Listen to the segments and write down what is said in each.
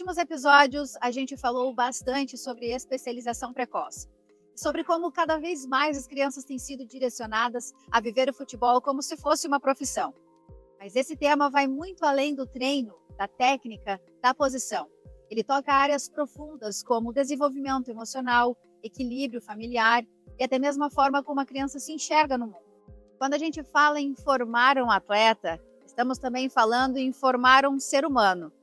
últimos episódios, a gente falou bastante sobre especialização precoce, sobre como cada vez mais as crianças têm sido direcionadas a viver o futebol como se fosse uma profissão. Mas esse tema vai muito além do treino, da técnica, da posição. Ele toca áreas profundas como desenvolvimento emocional, equilíbrio familiar e até mesmo a forma como a criança se enxerga no mundo. Quando a gente fala em formar um atleta, estamos também falando em formar um ser humano.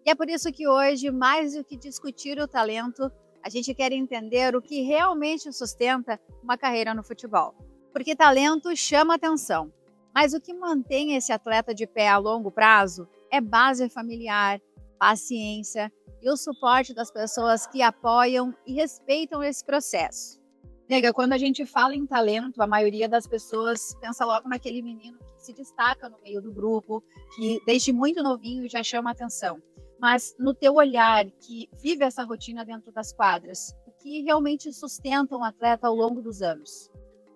E é por isso que hoje, mais do que discutir o talento, a gente quer entender o que realmente sustenta uma carreira no futebol. Porque talento chama atenção, mas o que mantém esse atleta de pé a longo prazo é base familiar, paciência e o suporte das pessoas que apoiam e respeitam esse processo. Nega, quando a gente fala em talento, a maioria das pessoas pensa logo naquele menino que se destaca no meio do grupo, que desde muito novinho já chama atenção. Mas no teu olhar, que vive essa rotina dentro das quadras, o que realmente sustenta um atleta ao longo dos anos?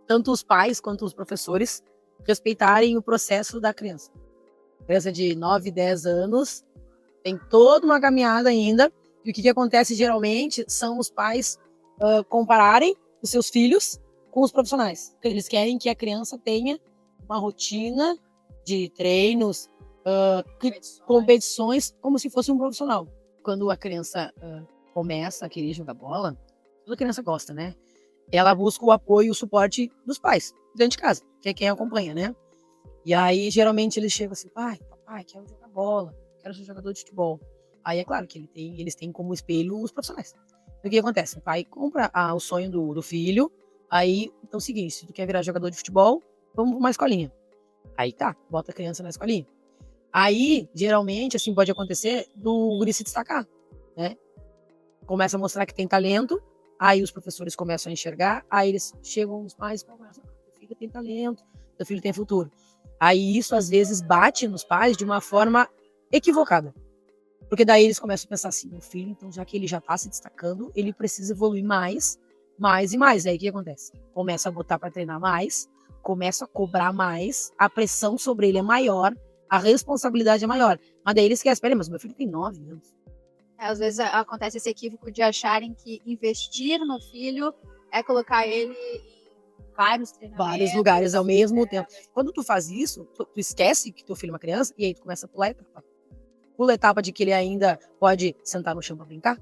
Tanto os pais quanto os professores respeitarem o processo da criança. A criança de 9, 10 anos tem toda uma caminhada ainda, e o que acontece geralmente são os pais compararem os seus filhos com os profissionais. Eles querem que a criança tenha uma rotina de treinos, competições, como se fosse um profissional. Quando a criança começa a querer jogar bola, toda criança gosta, né? Ela busca o apoio e o suporte dos pais, dentro de casa, que é quem acompanha, né? E aí, geralmente, eles chegam assim, papai, quero jogar bola, quero ser jogador de futebol. Aí, é claro que eles têm como espelho os profissionais. Então, o que acontece? O pai compra o sonho do filho, aí, então é o seguinte, se tu quer virar jogador de futebol, vamos pra uma escolinha. Aí tá, bota a criança na escolinha. Aí, geralmente, assim, pode acontecer do guri se destacar, né? Começa a mostrar que tem talento, aí os professores começam a enxergar, aí eles chegam, os pais conversam, teu filho tem talento, teu filho tem futuro. Aí isso, às vezes, bate nos pais de uma forma equivocada. Porque daí eles começam a pensar assim, meu filho, então já que ele já tá se destacando, ele precisa evoluir mais e mais. Aí o que acontece? Começa a botar para treinar mais, começa a cobrar mais, a pressão sobre ele é maior, a responsabilidade é maior. Mas daí eles esquecem, peraí, mas meu filho tem 9 anos. Às vezes acontece esse equívoco de acharem que investir no filho é colocar ele em vários treinamentos. Vários lugares ao mesmo tempo. Quando tu faz isso, tu esquece que teu filho é uma criança e aí tu começa a pular a etapa. Pula a etapa de que ele ainda pode sentar no chão para brincar,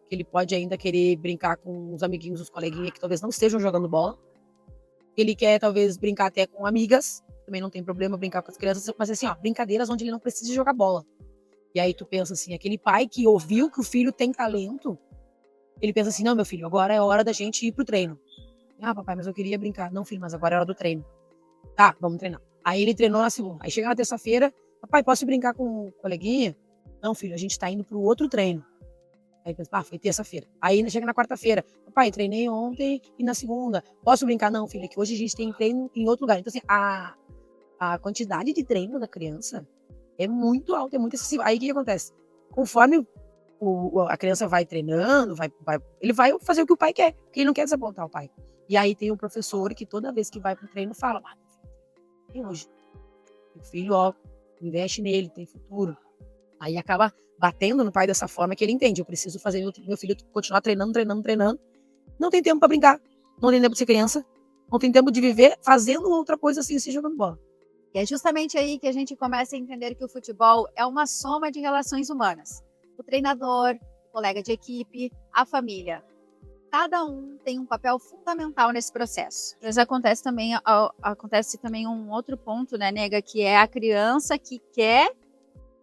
que ele pode ainda querer brincar com os amiguinhos, os coleguinhas que talvez não estejam jogando bola. Ele quer talvez brincar até com amigas, também não tem problema brincar com as crianças, mas assim, brincadeiras onde ele não precisa jogar bola. E aí tu pensa assim, aquele pai que ouviu que o filho tem talento, ele pensa assim, não, meu filho, agora é hora da gente ir pro treino. Papai, mas eu queria brincar. Não, filho, mas agora é hora do treino. Tá, vamos treinar. Aí ele treinou na segunda. Aí chega na terça-feira, papai, posso brincar com o coleguinha? Não, filho, a gente tá indo pro outro treino. Aí pensa, foi terça-feira. Aí chega na quarta-feira, papai, treinei ontem e na segunda. Posso brincar? Não, filho, é que hoje a gente tem treino em outro lugar. Então, assim, a quantidade de treino da criança é muito alta, é muito excessiva. Aí o que acontece? Conforme a criança vai treinando, ele vai fazer o que o pai quer, porque ele não quer desapontar o pai. E aí tem um professor que toda vez que vai pro treino fala, tem hoje. O filho, investe nele, tem futuro. Aí acaba batendo no pai dessa forma que ele entende. Eu preciso fazer meu filho continuar treinando. Não tem tempo pra brincar. Não tem tempo de ser criança. Não tem tempo de viver fazendo outra coisa assim, se jogando bola. E é justamente aí que a gente começa a entender que o futebol é uma soma de relações humanas. O treinador, o colega de equipe, a família. Cada um tem um papel fundamental nesse processo. Mas acontece também um outro ponto, né, nega, que é a criança que quer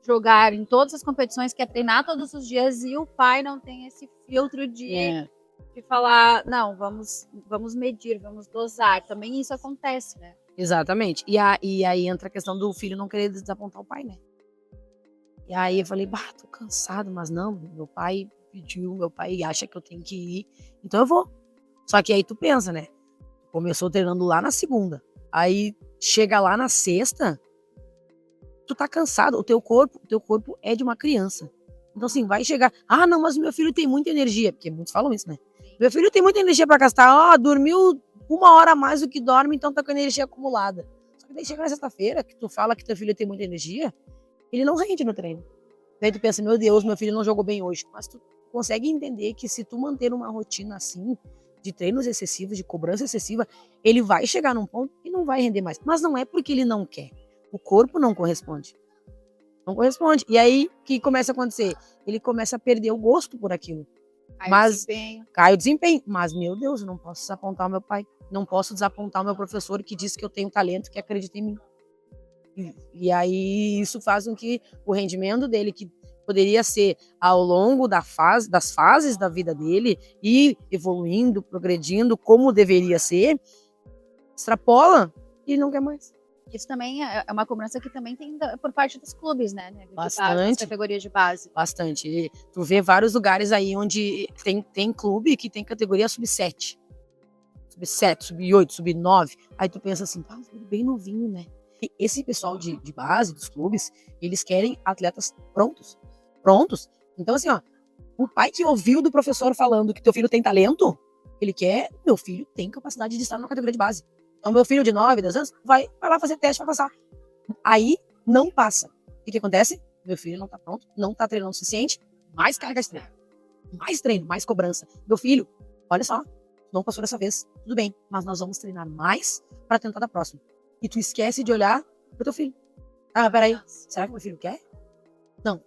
jogar em todas as competições, quer treinar todos os dias e o pai não tem esse filtro de falar, não, vamos medir, vamos dosar. Também isso acontece, né? Exatamente. E aí entra a questão do filho não querer desapontar o pai, né? E aí eu falei, tô cansado, mas não, meu pai pediu, meu pai acha que eu tenho que ir, então eu vou. Só que aí tu pensa, né? Começou treinando lá na segunda, aí chega lá na sexta, tu tá cansado, o teu corpo é de uma criança. Então assim, vai chegar, não, mas meu filho tem muita energia, porque muitos falam isso, né? Meu filho tem muita energia pra gastar, dormiu 1 hora a mais do que dorme, então tá com energia acumulada. Só que daí chega na sexta-feira, que tu fala que teu filho tem muita energia, ele não rende no treino. Daí tu pensa, meu Deus, meu filho não jogou bem hoje. Mas tu consegue entender que se tu manter uma rotina assim, de treinos excessivos, de cobrança excessiva, ele vai chegar num ponto e não vai render mais. Mas não é porque ele não quer. O corpo não corresponde. Não corresponde. E aí, o que começa a acontecer? Ele começa a perder o gosto por aquilo. Cai o desempenho. Mas, meu Deus, eu não posso desapontar o meu pai. Não posso desapontar o meu professor que disse que eu tenho talento, que acredita em mim. E aí, isso faz com que o rendimento dele, que poderia ser ao longo das fases da vida dele, ir evoluindo, progredindo como deveria ser, extrapola e não quer mais. Isso também é uma cobrança que também tem por parte dos clubes, né? Bastante. Das categorias de base. Bastante. E tu vê vários lugares aí onde tem clube que tem categoria sub-7. Sub-7, sub-8, sub-9. Aí tu pensa assim, bem novinho, né? E esse pessoal de base, dos clubes, eles querem atletas prontos. Então assim, ó, o pai que ouviu do professor falando que teu filho tem talento, ele quer, meu filho tem capacidade de estar na categoria de base. Então meu filho de 9, 10 anos, vai lá fazer teste para passar. Aí não passa. O que acontece? Meu filho não tá pronto, não tá treinando o suficiente, mais carga de treino. Mais treino, mais cobrança. Meu filho, olha só, não passou dessa vez, tudo bem, mas nós vamos treinar mais para tentar da próxima. E tu esquece de olhar pro teu filho. Peraí, será que meu filho quer? Não.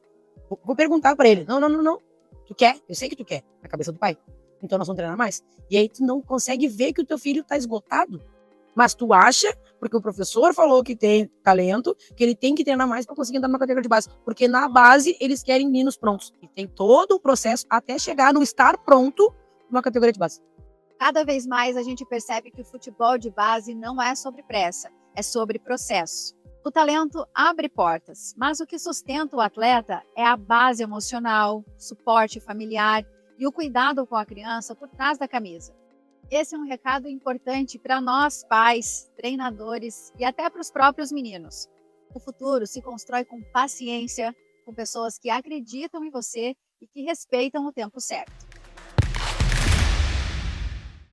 Vou perguntar pra ele. Não. Tu quer? Eu sei que tu quer. Na cabeça do pai. Então nós vamos treinar mais. E aí tu não consegue ver que o teu filho tá esgotado. Mas tu acha, porque o professor falou que tem talento, que ele tem que treinar mais pra conseguir entrar numa categoria de base. Porque na base eles querem meninos prontos. E tem todo o processo até chegar no estar pronto numa categoria de base. Cada vez mais a gente percebe que o futebol de base não é sobre pressa, é sobre processo. O talento abre portas, mas o que sustenta o atleta é a base emocional, suporte familiar e o cuidado com a criança por trás da camisa. Esse é um recado importante para nós, pais, treinadores e até para os próprios meninos. O futuro se constrói com paciência, com pessoas que acreditam em você e que respeitam o tempo certo.